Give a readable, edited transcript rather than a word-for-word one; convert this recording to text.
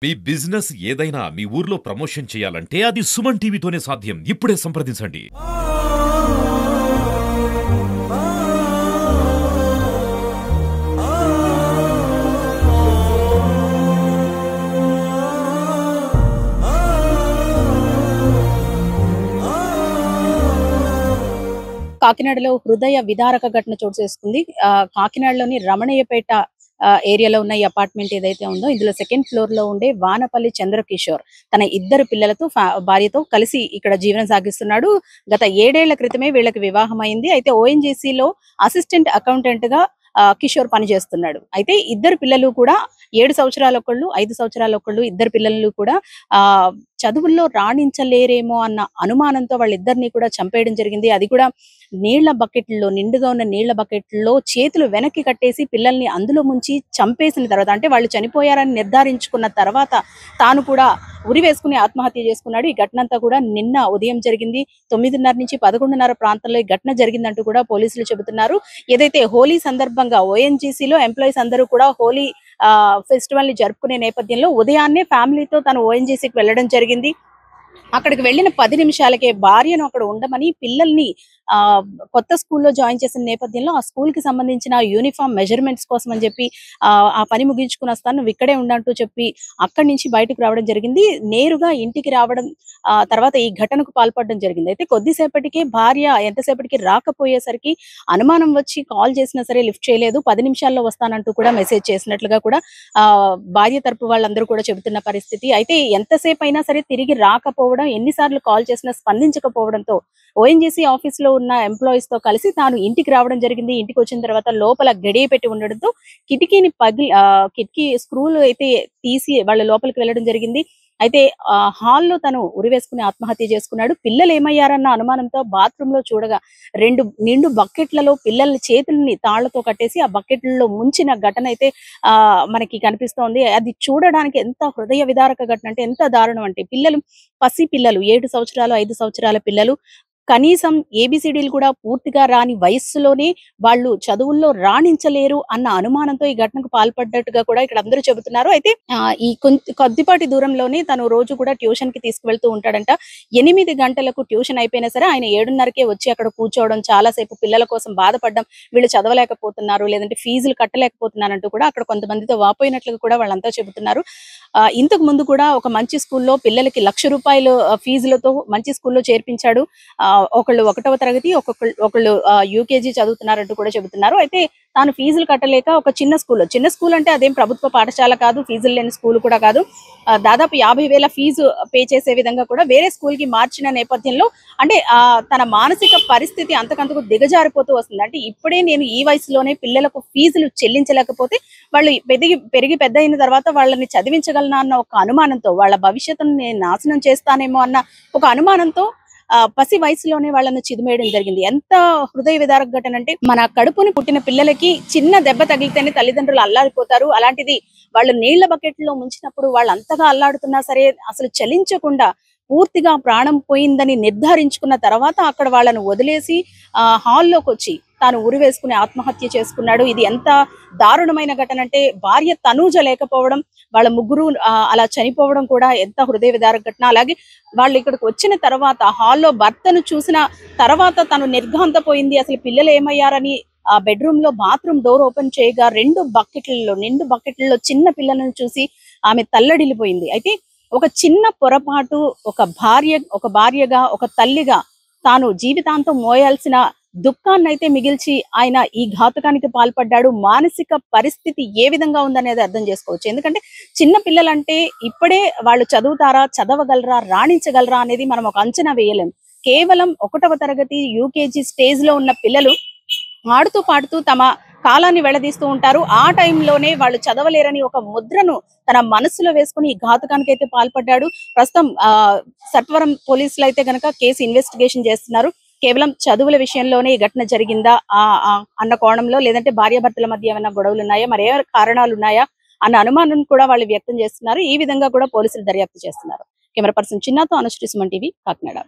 మీ business ఏదైనా మీ ఊర్లో promotion చేయాలంటే అది సుమన్ టీవీతోనే సాధ్యం. ఇప్పుడే సంప్రదించండి. కాకినాడలో హృదయ విదారక ఘటన చోటు చేసుకుంది. కాకినాడలోని రమణయ్యపేట ఏరియాలో ఉన్న ఈ అపార్ట్మెంట్ ఏదైతే ఉందో ఇందులో సెకండ్ ఫ్లోర్ లో ఉండే వానపల్లి చంద్రకిషోర్ తన ఇద్దరు పిల్లలతో భార్యతో కలిసి ఇక్కడ జీవనం సాగిస్తున్నాడు. గత 7 ఏళ్ల క్రితమే వీళ్ళకి వివాహం అయింది. అయితే ONGC లో అసిస్టెంట్ అకౌంటెంట్ గా కిషోర్ పనిచేస్తున్నాడు. అయితే ఇద్దరు పిల్లలు కూడా 7 సంవత్సరాల ఒకళ్ళు, 5 సంవత్సరాల ఒకళ్ళు, ఇద్దరు పిల్లలు కూడా ఆ చదువుల్లో రాణించలేరేమో అన్న అనుమానంతో వాళ్ళిద్దరిని కూడా చంపేయడం జరిగింది. అది కూడా నీళ్ల బకెట్లో, నిండుగా ఉన్న నీళ్ల బకెట్లో చేతులు వెనక్కి కట్టేసి పిల్లల్ని అందులో ముంచి చంపేసిన తర్వాత, అంటే వాళ్ళు చనిపోయారని నిర్ధారించుకున్న తర్వాత తాను కూడా ఉరి వేసుకుని ఆత్మహత్య చేసుకున్నాడు. ఈ ఘటన అంతా కూడా నిన్న ఉదయం జరిగింది. 9:30 నుంచి 11:30 ప్రాంతంలో ఈ ఘటన జరిగిందంటూ కూడా పోలీసులు చెబుతున్నారు. ఏదైతే హోలీ సందర్భంగా ONGC లో ఎంప్లాయీస్ అందరూ కూడా హోలీ ఫెస్టివల్ ని జరుపుకునే నేపథ్యంలో ఉదయాన్నే ఫ్యామిలీతో తను ONGCకి వెళ్ళడం జరిగింది. అక్కడికి వెళ్ళిన 10 నిమిషాలకే భార్యను అక్కడ ఉండమని పిల్లల్ని కొత్త స్కూల్లో జాయిన్ చేసిన నేపథ్యంలో ఆ స్కూల్ కి సంబంధించిన యూనిఫామ్ మెజర్మెంట్స్ కోసం అని చెప్పి ఆ పని ముగించుకుని వస్తాను, నువ్వు ఇక్కడే ఉండంటూ చెప్పి అక్కడి నుంచి బయటకు రావడం జరిగింది. నేరుగా ఇంటికి రావడం తర్వాత ఈ ఘటనకు పాల్పడడం జరిగింది. అయితే కొద్దిసేపటికే భార్య ఎంతసేపటికి రాకపోయేసరికి అనుమానం వచ్చి కాల్ చేసినా సరే లిఫ్ట్ చేయలేదు. 10 నిమిషాల్లో వస్తానంటూ కూడా మెసేజ్ చేసినట్లుగా కూడా భార్య తరపు వాళ్ళందరూ కూడా చెబుతున్న పరిస్థితి. అయితే ఎంతసేపు అయినా సరే తిరిగి రాకపోవడం, ఎన్నిసార్లు కాల్ చేసినా స్పందించకపోవడంతో ONGC ఆఫీస్ లో ఉన్న ఎంప్లాయీస్ తో కలిసి తాను ఇంటికి రావడం జరిగింది. ఇంటికి వచ్చిన తర్వాత లోపల గడియ పెట్టి ఉండడంతో కిటికీ స్క్రూలు అయితే తీసి వాళ్ళ లోపలికి వెళ్ళడం జరిగింది. అయితే హాల్లో తను ఉరి వేసుకుని ఆత్మహత్య చేసుకున్నాడు. పిల్లలు ఏమయ్యారన్న అనుమానంతో బాత్రూమ్ లో చూడగా 2 నిండు బకెట్లలో పిల్లల చేతుల్ని తాళ్లతో కట్టేసి ఆ బకెట్లలో ముంచిన ఘటన అయితే మనకి కనిపిస్తోంది. అది చూడడానికి ఎంత హృదయ విదారక ఘటన అంటే ఎంత దారుణం అంటే, పసి పిల్లలు 7 సంవత్సరాలు 5 సంవత్సరాల పిల్లలు కనీసం ABCDలు కూడా పూర్తిగా రాని వయస్సులోనే వాళ్ళు చదువుల్లో రాణించలేరు అన్న అనుమానంతో ఈ ఘటనకు పాల్పడ్డట్టుగా కూడా ఇక్కడ అందరూ చెబుతున్నారు. అయితే ఈ కొద్దిపాటి దూరంలోనే తను రోజు కూడా ట్యూషన్ కి తీసుకువెళ్తూ ఉంటాడంట. 8 గంటలకు ట్యూషన్ అయిపోయినా సరే ఆయన 7:30కే వచ్చి అక్కడ కూర్చోవడం, చాలాసేపు పిల్లల కోసం బాధపడడం, వీళ్ళు చదవలేకపోతున్నారు లేదంటే ఫీజులు కట్టలేకపోతున్నారంటూ కూడా అక్కడ కొంతమందితో వాపోయినట్లుగా కూడా వాళ్ళంతా చెబుతున్నారు. ఇంతకు ముందు కూడా ఒక మంచి స్కూల్లో పిల్లలకి ₹1,00,000 ఫీజులతో మంచి స్కూల్లో చేర్పించాడు. ఒకళ్ళు 1వ తరగతి, ఒకళ్ళు UKG చదువుతున్నారంటూ కూడా చెబుతున్నారు. అయితే తాను ఫీజులు కట్టలేక ఒక చిన్న స్కూల్ అంటే అదేం ప్రభుత్వ పాఠశాల కాదు, ఫీజులు లేని స్కూల్ కూడా కాదు, దాదాపు 50,000 ఫీజు పే చేసే విధంగా కూడా వేరే స్కూల్ కి మార్చిన నేపథ్యంలో అంటే తన మానసిక పరిస్థితి అంతకంతకు దిగజారిపోతూ వస్తుంది. అంటే ఇప్పుడే నేను ఈ వయసులోనే పిల్లలకు ఫీజులు చెల్లించలేకపోతే వాళ్ళు పెరిగి పెద్ద అయిన తర్వాత వాళ్ళని చదివించగలనా అన్న ఒక అనుమానంతో, వాళ్ళ భవిష్యత్తును నేను నాశనం చేస్తానేమో అన్న ఒక అనుమానంతో పసి వయసులోనే వాళ్ళని చిదిమేయడం జరిగింది. ఎంత హృదయ విదారక ఘటన అంటే, మన కడుపుని పుట్టిన పిల్లలకి చిన్న దెబ్బ తగిలితేనే తల్లిదండ్రులు అల్లాడిపోతారు. అలాంటిది వాళ్ళు నీళ్ల బకెట్లో ముంచినప్పుడు వాళ్ళు అంతగా అల్లాడుతున్నా సరే అసలు చలించకుండా పూర్తిగా ప్రాణం పోయిందని నిర్ధారించుకున్న తర్వాత అక్కడ వాళ్ళను వదిలేసి హాల్లోకి వచ్చి తాను ఉరి వేసుకుని ఆత్మహత్య చేసుకున్నాడు. ఇది ఎంత దారుణమైన ఘటన అంటే, భార్య తనూజ లేకపోవడం, వాళ్ళ ముగ్గురు అలా చనిపోవడం కూడా ఎంత హృదయ విదారక ఘటన. అలాగే వాళ్ళు ఇక్కడికి వచ్చిన తర్వాత హాల్లో భర్తను చూసిన తర్వాత తను నిర్ఘాంతపోయింది. అసలు పిల్లలు ఏమయ్యారని ఆ బెడ్రూమ్ లో బాత్రూమ్ డోర్ ఓపెన్ చేయగా నిండు బకెట్లలో చిన్న పిల్లలను చూసి ఆమె తల్లడిల్లిపోయింది. అయితే ఒక చిన్న పొరపాటు ఒక భార్యగా, ఒక తల్లిగా తాను జీవితాంతం మోయాల్సిన దుఃఖాన్నైతే మిగిల్చి ఆయన ఈ ఘాతుకానికి పాల్పడ్డాడు. మానసిక పరిస్థితి ఏ విధంగా ఉందనేది అర్థం చేసుకోవచ్చు. ఎందుకంటే చిన్న పిల్లలంటే ఇప్పుడే వాళ్ళు చదువుతారా, చదవగలరా, రాణించగలరా అనేది మనం ఒక అంచనా వేయలేం. కేవలం 1వ తరగతి UKG స్టేజ్ లో ఉన్న పిల్లలు ఆడుతూ పాడుతూ తమ కాలాన్ని వెళ్లదీస్తూ ఉంటారు. ఆ టైంలోనే వాళ్ళు చదవలేరని ఒక ముద్రను తన మనసులో వేసుకుని ఈ ఘాతుకానికి అయితే పాల్పడ్డాడు. ప్రస్తుతం సత్వరం పోలీసులు అయితే గనక కేసు ఇన్వెస్టిగేషన్ చేస్తున్నారు. కేవలం చదువుల విషయంలోనే ఈ ఘటన జరిగిందా అన్న కోణంలో, లేదంటే భార్యాభర్తల మధ్య ఏమైనా గొడవలు ఉన్నాయా, మరి ఏ కారణాలు ఉన్నాయా అన్న అనుమానం కూడా వాళ్ళు వ్యక్తం చేస్తున్నారు. ఈ విధంగా కూడా పోలీసులు దర్యాప్తు చేస్తున్నారు. కెమెరా పర్సన్ చిన్నాతో అనుశ్రీ, సుమన్ టీవీ, కాకినాడ.